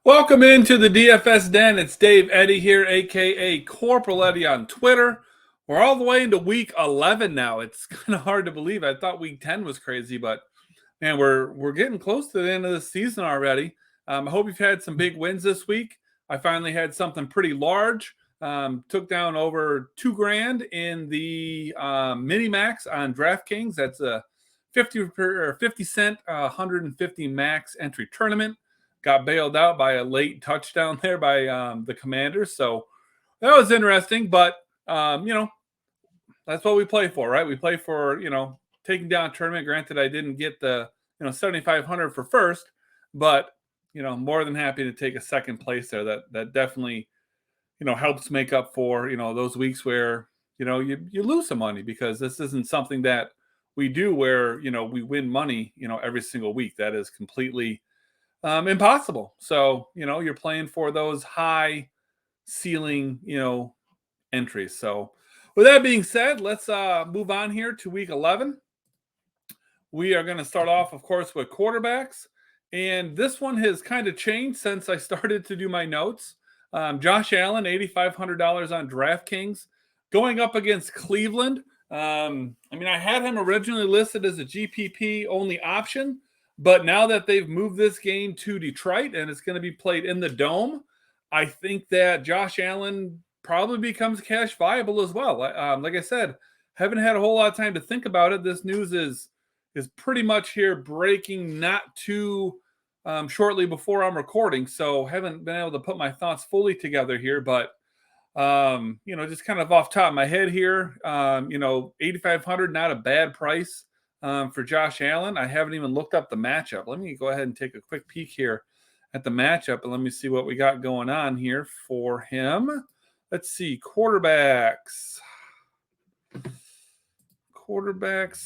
Welcome into the DFS Den. It's Dave Eddy here, aka Corporal Eddy on Twitter. We're all the way into week 11 now. It's kind of hard to believe. I thought week 10 was crazy, but man, we're getting close to the end of the season already. I hope you've had some big wins this week. I finally had something pretty large. Took down over $2,000 in the mini max on DraftKings. That's a 50 cent 150 max entry tournament. Got bailed out by a late touchdown there by the Commanders. So that was interesting, but that's what we play for, right? We play for, taking down a tournament. Granted, I didn't get the, 7,500 for first, but, more than happy to take a second place there. That definitely, helps make up for, those weeks where, you lose some money, because this isn't something that we do where, we win money, every single week. That is completely impossible. So, you're playing for those high ceiling, entries. So with that being said, let's move on here to week 11. We are going to start off, of course, with quarterbacks. And this one has kind of changed since I started to do my notes. Josh Allen, $8,500 on DraftKings, going up against Cleveland. I had him originally listed as a GPP only option, but now that they've moved this game to Detroit and it's going to be played in the Dome, I think that Josh Allen probably becomes cash viable as well. Like I said, haven't had a whole lot of time to think about it. This news is pretty much here breaking not too shortly before I'm recording, so haven't been able to put my thoughts fully together here, but just kind of off top of my head here, 8,500, not a bad price for Josh Allen. I haven't even looked up the matchup. Let me go ahead and take a quick peek here at the matchup, and let me see what we got going on here for him. Let's see, quarterbacks.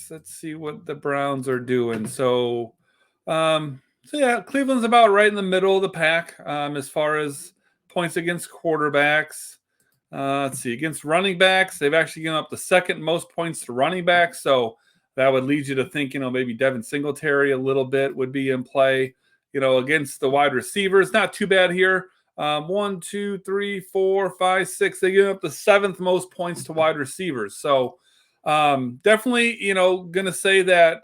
Let's see what the Browns are doing. So yeah, Cleveland's about right in the middle of the pack as far as points against quarterbacks. Let's see, against running backs, they've actually given up the second most points to running backs. So that would lead you to think, maybe Devin Singletary a little bit would be in play. Against the wide receivers, not too bad here. 1, 2, 3, 4, 5, 6. They give up the seventh most points to wide receivers. So definitely, going to say that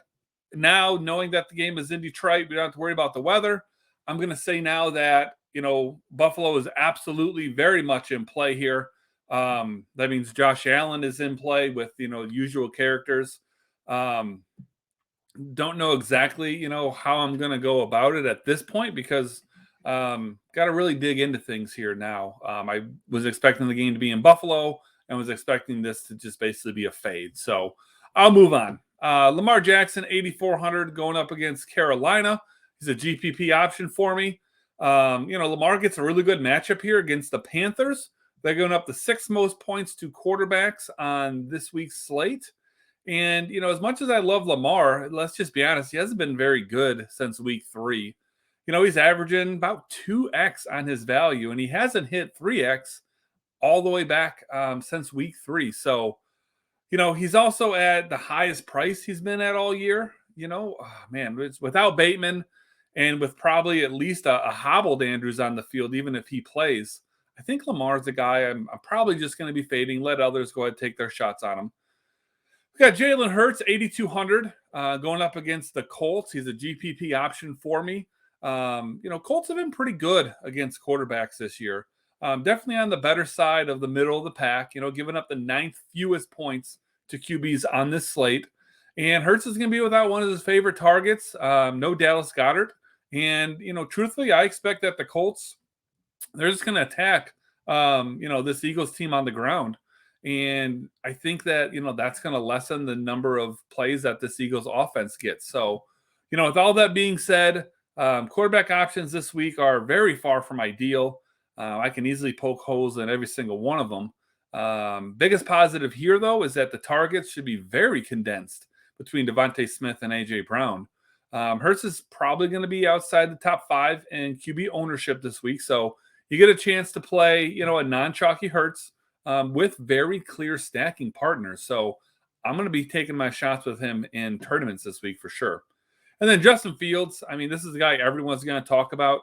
now, knowing that the game is in Detroit, we don't have to worry about the weather. I'm going to say now that, Buffalo is absolutely very much in play here. That means Josh Allen is in play with, usual characters. Don't know exactly, how I'm going to go about it at this point, because got to really dig into things here now. I was expecting the game to be in Buffalo and was expecting this to just basically be a fade. So I'll move on. Lamar Jackson, 8,400 going up against Carolina. He's a GPP option for me. Lamar gets a really good matchup here against the Panthers. They're going up the sixth most points to quarterbacks on this week's slate. And, as much as I love Lamar, let's just be honest, he hasn't been very good since week 3. He's averaging about 2x on his value, and he hasn't hit 3x all the way back since week 3. So, he's also at the highest price he's been at all year. It's without Bateman and with probably at least a hobbled Andrews on the field, even if he plays. I think Lamar's the guy I'm probably just going to be fading. Let others go ahead and take their shots on him. We got Jalen Hurts, 8,200, going up against the Colts. He's a GPP option for me. Colts have been pretty good against quarterbacks this year. Definitely on the better side of the middle of the pack, giving up the 9th fewest points to QBs on this slate. And Hurts is going to be without one of his favorite targets, no Dallas Goedert. And, truthfully, I expect that the Colts, they're just going to attack, this Eagles team on the ground. And I think that, that's going to lessen the number of plays that this Eagles offense gets. So, with all that being said, quarterback options this week are very far from ideal. I can easily poke holes in every single one of them. Biggest positive here, though, is that the targets should be very condensed between Devontae Smith and A.J. Brown. Hurts is probably going to be outside the top 5 in QB ownership this week. So you get a chance to play, a non-chalky Hurts with very clear stacking partners. So I'm going to be taking my shots with him in tournaments this week for sure. And then Justin Fields, this is the guy everyone's going to talk about.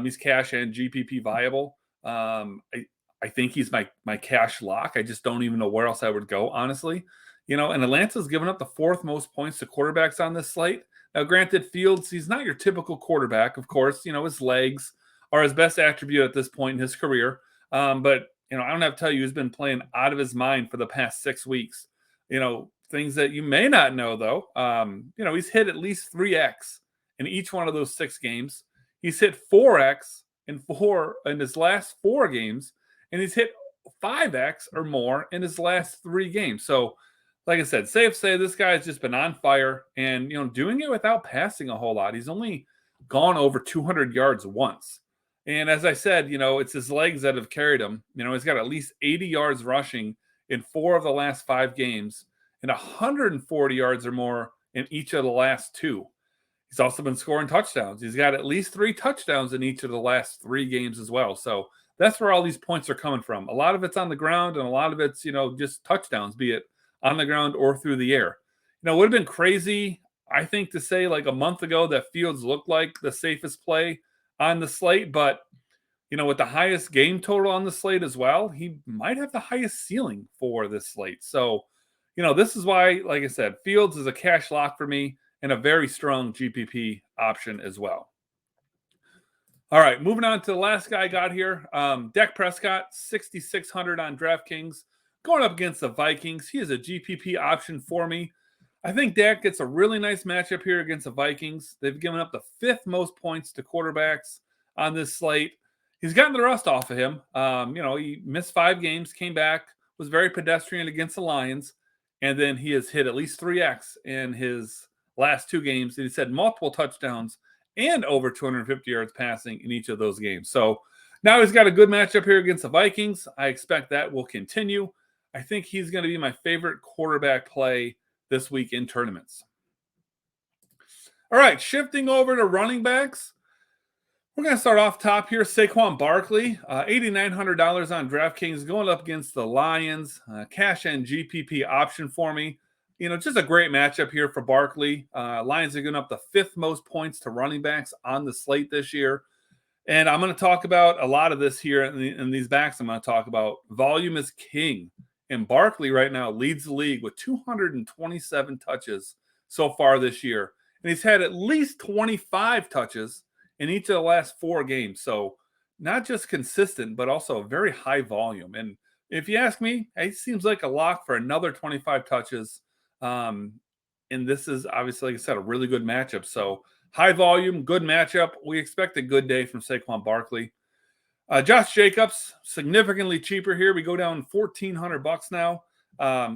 He's cash and GPP viable. I think he's my cash lock. I just don't even know where else I would go, honestly. And Atlanta's given up the fourth most points to quarterbacks on this slate. Now, granted, Fields, he's not your typical quarterback, of course. His legs are his best attribute at this point in his career. But I don't have to tell you, he's been playing out of his mind for the past 6 weeks. Things that you may not know, though. He's hit at least 3x in each one of those 6 games. He's hit 4x in his last 4 games, and he's hit 5x or more in his last 3 games. So, like I said, safe to say this guy's just been on fire and, doing it without passing a whole lot. He's only gone over 200 yards once. And as I said, it's his legs that have carried him. He's got at least 80 yards rushing in 4 of the last 5 games and 140 yards or more in each of the last 2. He's also been scoring touchdowns. He's got at least 3 touchdowns in each of the last 3 games as well. So that's where all these points are coming from. A lot of it's on the ground and a lot of it's, just touchdowns, be it on the ground or through the air. It would have been crazy, I think, to say like a month ago that Fields looked like the safest play on the slate, but with the highest game total on the slate as well, he might have the highest ceiling for this slate. So, this is why, like I said, Fields is a cash lock for me and a very strong GPP option as well. All right, moving on to the last guy I got here. Dak Prescott, 6,600 on DraftKings, going up against the Vikings. He is a GPP option for me. I think Dak gets a really nice matchup here against the Vikings. They've given up the 5th most points to quarterbacks on this slate. He's gotten the rust off of him. He missed 5 games, came back, was very pedestrian against the Lions, and then he has hit at least 3x in his last 2 games. He's had multiple touchdowns and over 250 yards passing in each of those games. So now he's got a good matchup here against the Vikings. I expect that will continue. I think he's going to be my favorite quarterback play this week in tournaments. All right, shifting over to running backs. We're going to start off top here. Saquon Barkley, $8,900 on DraftKings, going up against the Lions. Cash and GPP option for me. Just a great matchup here for Barkley. Lions are giving up the 5th most points to running backs on the slate this year. And I'm going to talk about a lot of this here in these backs. I'm going to talk about volume is king. And Barkley right now leads the league with 227 touches so far this year. And he's had at least 25 touches in each of the last 4 games. So not just consistent, but also a very high volume. And if you ask me, it seems like a lock for another 25 touches. And this is obviously, like I said, a really good matchup. So high volume, good matchup. We expect a good day from Saquon Barkley. Josh Jacobs, significantly cheaper here. We go down $1,400 now,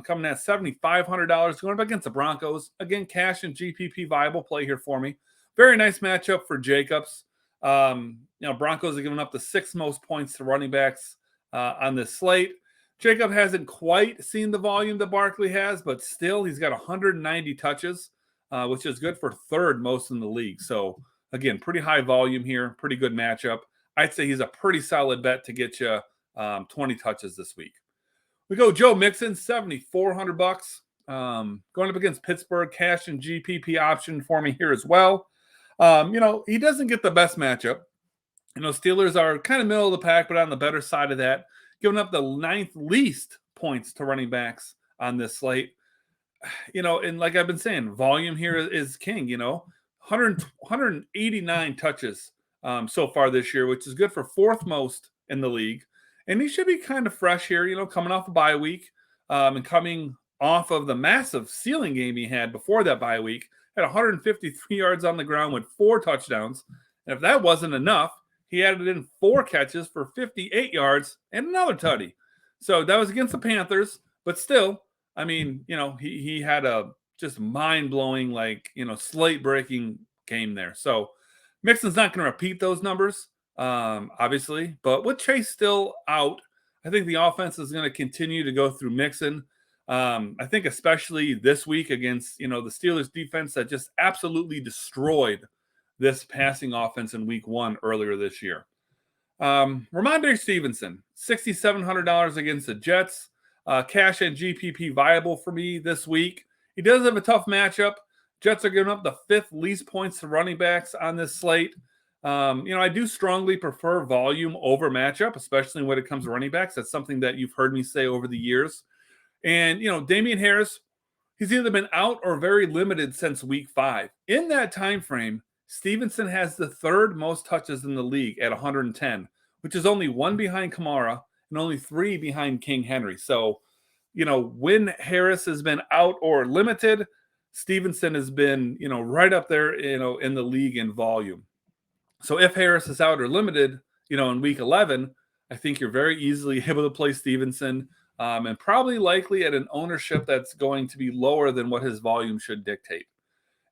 coming at $7,500, going up against the Broncos. Again, cash and GPP viable play here for me. Very nice matchup for Jacobs. Broncos are giving up the 6th most points to running backs on this slate. Jacob hasn't quite seen the volume that Barkley has, but still he's got 190 touches, which is good for 3rd most in the league. So, again, pretty high volume here, pretty good matchup. I'd say he's a pretty solid bet to get you 20 touches this week. We go Joe Mixon, $7,400. Going up against Pittsburgh, cash and GPP option for me here as well. He doesn't get the best matchup. Steelers are kind of middle of the pack, but on the better side of that, giving up the 9th least points to running backs on this slate. And like I've been saying, volume here is king, 189 touches so far this year, which is good for 4th most in the league. And he should be kind of fresh here, coming off a bye week and coming off of the massive ceiling game he had before that bye week. Had 153 yards on the ground with 4 touchdowns. And if that wasn't enough, he added in 4 catches for 58 yards and another tutty. So that was against the Panthers, but still, he had a just mind-blowing, slate-breaking game there. So Mixon's not going to repeat those numbers, obviously, but with Chase still out, I think the offense is going to continue to go through Mixon. I think especially this week against, the Steelers defense that just absolutely destroyed this passing offense in week 1 earlier this year. Ramondre Stevenson, $6,700 against the Jets. Cash and GPP viable for me this week. He does have a tough matchup. Jets are giving up the 5th least points to running backs on this slate. I do strongly prefer volume over matchup, especially when it comes to running backs. That's something that you've heard me say over the years. And, Damian Harris, he's either been out or very limited since week 5. In that time frame, Stevenson has the third most touches in the league at 110, which is only one behind Kamara and only 3 behind King Henry. So, when Harris has been out or limited, Stevenson has been, right up there, in the league in volume. So if Harris is out or limited, in week 11, I think you're very easily able to play Stevenson, and probably likely at an ownership that's going to be lower than what his volume should dictate.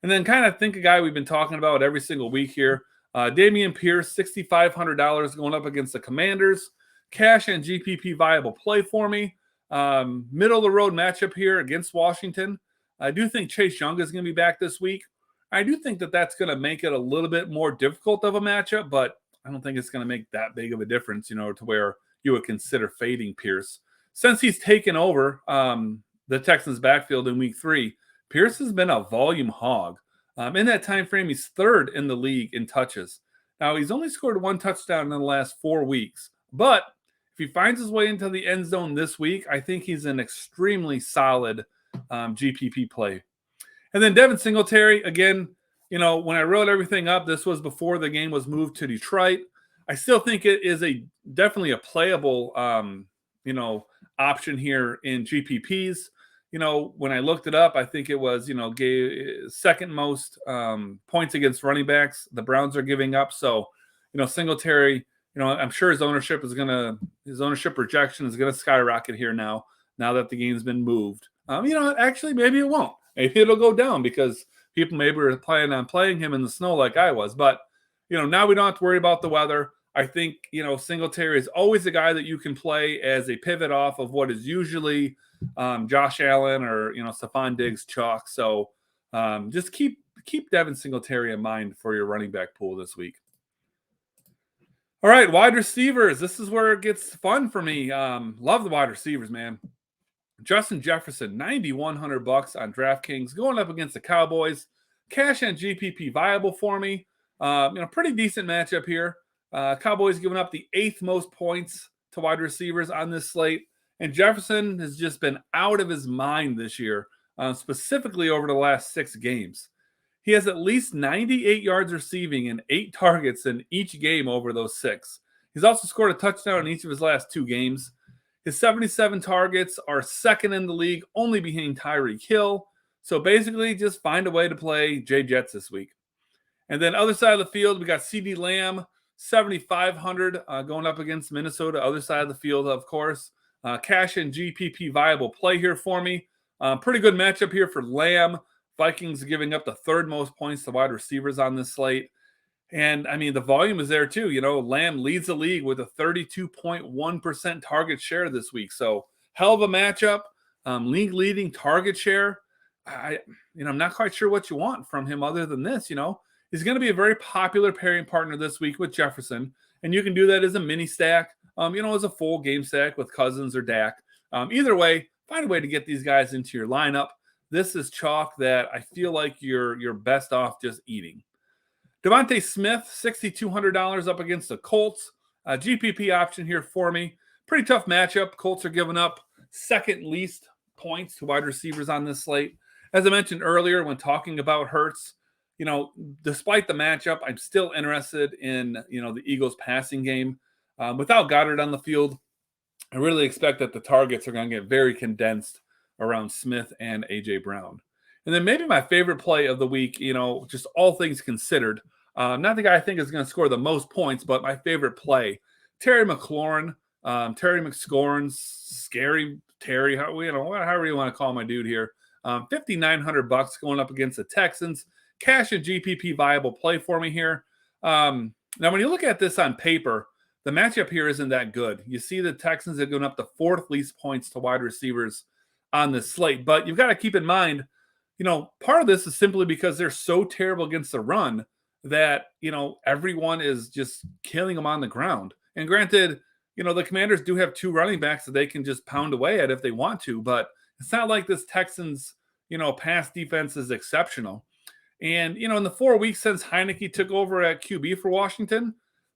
And then kind of think a guy we've been talking about every single week here, Dameon Pierce, $6,500 going up against the Commanders. Cash and GPP viable play for me. Middle of the road matchup here against Washington. I do think Chase Young is going to be back this week. I do think that that's going to make it a little bit more difficult of a matchup, but I don't think it's going to make that big of a difference, to where you would consider fading Pierce. Since he's taken over the Texans' backfield in week 3, Pierce has been a volume hog. In that time frame, he's third in the league in touches. Now, he's only scored 1 touchdown in the last 4 weeks, but if he finds his way into the end zone this week, I think he's an extremely solid GPP play. And then Devin Singletary, again, when I wrote everything up, this was before the game was moved to Detroit. I still think it is definitely a playable, option here in GPPs. When I looked it up, I think it was, gave second most points against running backs. The Browns are giving up. So, Singletary, I'm sure his ownership projection is going to skyrocket here now that the game's been moved. Actually, maybe it won't. Maybe it'll go down because people maybe are planning on playing him in the snow like I was. But, now we don't have to worry about the weather. I think, Singletary is always a guy that you can play as a pivot off of what is usually Josh Allen or, Stephon Diggs chalk. So just keep Devin Singletary in mind for your running back pool this week. All right, wide receivers. This is where it gets fun for me. Love the wide receivers, man. Justin Jefferson, $9,100 on DraftKings, going up against the Cowboys. Cash and GPP viable for me. Pretty decent matchup here. Cowboys giving up the 8th most points to wide receivers on this slate. And Jefferson has just been out of his mind this year, specifically over the last 6 games. He has at least 98 yards receiving and 8 targets in each game over those 6. He's also scored a touchdown in each of his last 2 games. His 77 targets are second in the league, only behind Tyreek Hill. So basically, just find a way to play Jay Jets this week. And then other side of the field, we got CeeDee Lamb, 7,500 going up against Minnesota. Other side of the field, of course. Cash and GPP viable play here for me. Pretty good matchup here for Lamb. Vikings giving up the 3rd most points to wide receivers on this slate. And, the volume is there too. Lamb leads the league with a 32.1% target share this week. So, hell of a matchup. League-leading target share. I'm not quite sure what you want from him other than this, He's going to be a very popular pairing partner this week with Jefferson. And you can do that as a mini stack, as a full game stack with Cousins or Dak. Either way, find a way to get these guys into your lineup. This is chalk that I feel like you're best off just eating. Devontae Smith, $6,200 up against the Colts. GPP option here for me. Pretty tough matchup. Colts are giving up second least points to wide receivers on this slate. As I mentioned earlier when talking about Hurts, despite the matchup, I'm still interested in, the Eagles passing game. Without Goddard on the field, I really expect that the targets are going to get very condensed around Smith and A.J. Brown. And then maybe my favorite play of the week, just all things considered, not the guy I think is going to score the most points, but my favorite play, Terry McLaurin, Terry McScorns, Scary Terry, however you want to call my dude here, $5,900 going up against the Texans. Cash and GPP viable play for me here. Now, when you look at this on paper, the matchup here isn't that good. You see the Texans are going up the 4th least points to wide receivers on this slate, but you've got to keep in mind, part of this is simply because they're so terrible against the run that, everyone is just killing them on the ground. And granted, the Commanders do have 2 running backs that they can just pound away at if they want to, but it's not like this Texans, pass defense is exceptional. And, in the 4 weeks since Heineke took over at QB for Washington,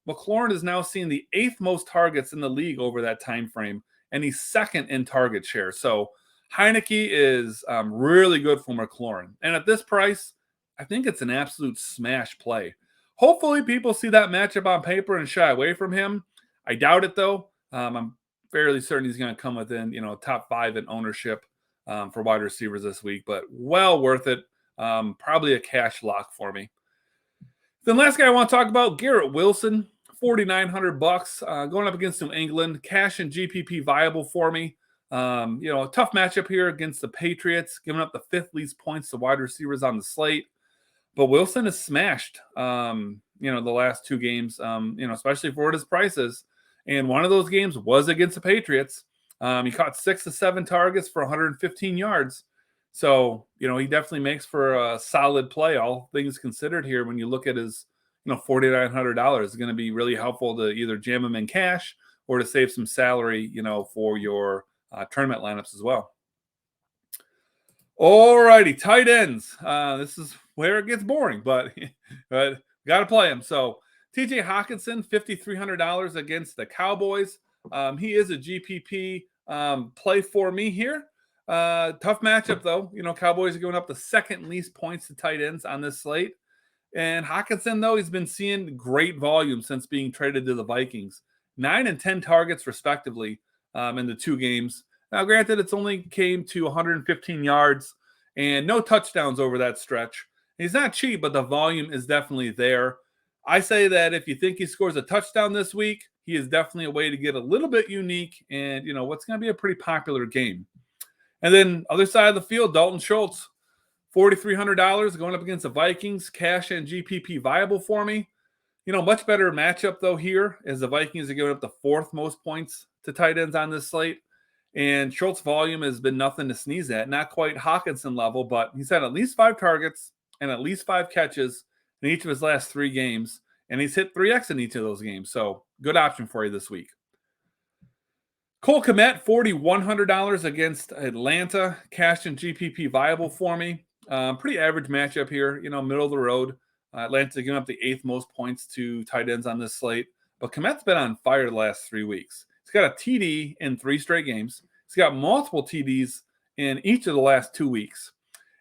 McLaurin has now seen the 8th most targets in the league over that time frame, and he's second in target share. So Heineke is really good for McLaurin. And at this price, I think it's an absolute smash play. Hopefully people see that matchup on paper and shy away from him. I doubt it, though. I'm fairly certain he's going to come within, top 5 in ownership for wide receivers this week, but well worth it. Probably a cash lock for me. Then last guy I want to talk about, Garrett Wilson, $4,900, going up against New England. Cash and GPP viable for me. A tough matchup here against the Patriots, giving up the 5th least points to wide receivers on the slate. But Wilson has smashed, the last 2 games, especially for what his price is. And one of those games was against the Patriots. He caught 6 to 7 targets for 115 yards. So, he definitely makes for a solid play, all things considered here. When you look at his, $4,900, it's going to be really helpful to either jam him in cash or to save some salary, for your tournament lineups as well. All righty, tight ends. This is where it gets boring, but got to play him. So TJ Hawkinson, $5,300 against the Cowboys. He is a GPP play for me here. Tough matchup, though. Cowboys are going up the 2nd least points to tight ends on this slate. And Hawkinson, though, he's been seeing great volume since being traded to the Vikings. 9 and 10 targets, respectively, in the 2 games. Now, granted, it's only came to 115 yards and no touchdowns over that stretch. He's not cheap, but the volume is definitely there. I say that if you think he scores a touchdown this week, he is definitely a way to get a little bit unique and, what's going to be a pretty popular game. And then other side of the field, Dalton Schultz, $4,300 going up against the Vikings. Cash and GPP viable for me. Much better matchup, though, here, as the Vikings are giving up the 4th most points to tight ends on this slate. And Schultz volume has been nothing to sneeze at. Not quite Hawkinson level, but he's had at least 5 targets and at least 5 catches in each of his last 3 games. And he's hit 3X in each of those games. So good option for you this week. Cole Kmet, $4,100 against Atlanta. Cash and GPP viable for me. Pretty average matchup here, middle of the road. Atlanta giving up the 8th most points to tight ends on this slate. But Kmet's been on fire the last 3 weeks. He's got a TD in 3 straight games. He's got multiple TDs in each of the last 2 weeks.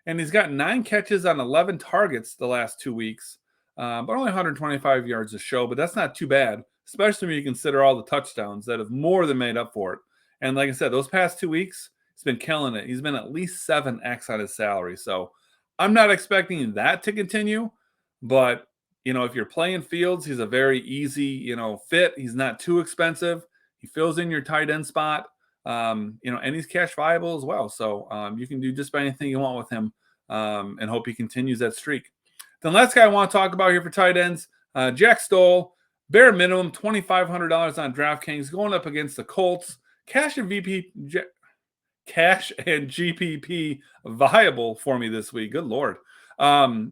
And he's got 9 catches on 11 targets the last 2 weeks. But only 125 yards a show. But that's not too bad, especially when you consider all the touchdowns that have more than made up for it. And like I said, those past 2 weeks, he's been killing it. He's been at least 7X on his salary. So I'm not expecting that to continue. But, if you're playing Fields, he's a very easy, fit. He's not too expensive. He fills in your tight end spot, and he's cash viable as well. So you can do just about anything you want with him and hope he continues that streak. Then last guy I want to talk about here for tight ends, Jack Stoll, bare minimum $2,500 on DraftKings, going up against the Colts. Cash and GPP viable for me this week. Good Lord.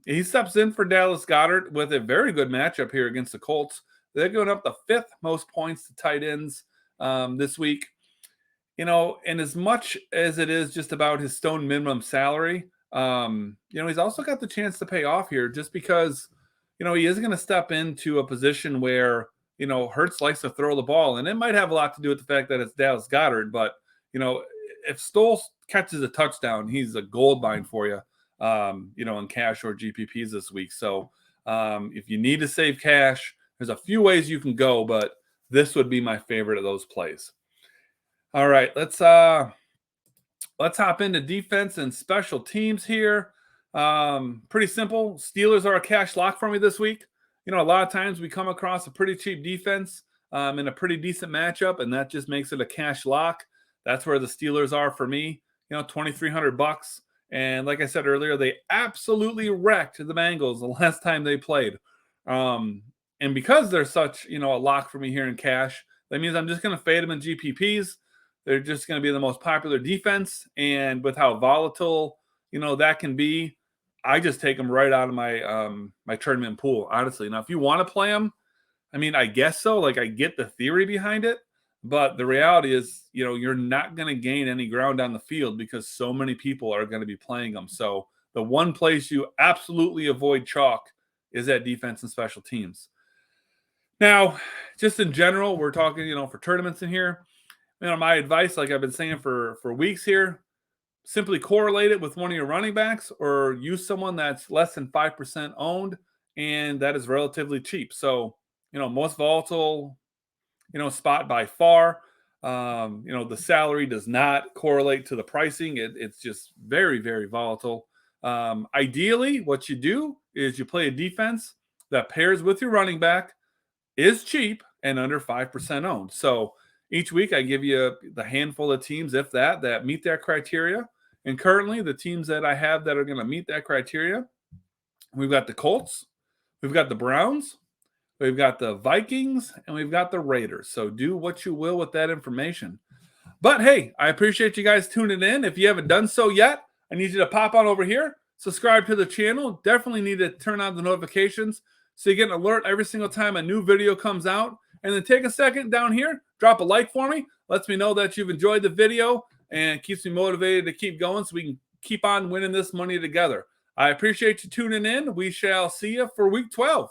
He steps in for Dallas Goedert with a very good matchup here against the Colts. They're going up the 5th most points to tight ends this week. And as much as it is just about his stone minimum salary, he's also got the chance to pay off here just because, he is going to step into a position where, Hurts likes to throw the ball. And it might have a lot to do with the fact that it's Dallas Goedert. But, if Stoll catches a touchdown, he's a gold mine for you. In cash or GPPs this week. So if you need to save cash, there's a few ways you can go, but this would be my favorite of those plays. All right, let's hop into defense and special teams here. Pretty simple. Steelers are a cash lock for me this week. A lot of times we come across a pretty cheap defense in a pretty decent matchup, and that just makes it a cash lock. That's where the Steelers are for me. $2,300. And like I said earlier, they absolutely wrecked the Bengals the last time they played. And because they're such, a lock for me here in cash, that means I'm just going to fade them in GPPs. They're just going to be the most popular defense. And with how volatile, that can be, I just take them right out of my my tournament pool, honestly. Now, if you want to play them, I guess so. Like, I get the theory behind it. But the reality is, you're not going to gain any ground on the field because so many people are going to be playing them. So the one place you absolutely avoid chalk is at defense and special teams. Now, just in general, we're talking, for tournaments in here. My advice, like I've been saying for weeks here, simply correlate it with one of your running backs or use someone that's less than 5% owned and that is relatively cheap. So, most volatile, spot by far. The salary does not correlate to the pricing. It's just very, very volatile. Ideally, what you do is you play a defense that pairs with your running back, is cheap, and under 5% owned. So each week I give you the handful of teams, if that meet that criteria. And currently the teams that I have that are going to meet that criteria, we've got the Colts, we've got the Browns, we've got the Vikings, and we've got the Raiders. So do what you will with that information. But hey, I appreciate you guys tuning in. If you haven't done so yet, I need you to pop on over here, subscribe to the channel. Definitely need to turn on the notifications so you get an alert every single time a new video comes out. And then take a second down here, drop a like for me. Lets me know that you've enjoyed the video and keeps me motivated to keep going so we can keep on winning this money together. I appreciate you tuning in. We shall see you for week 12.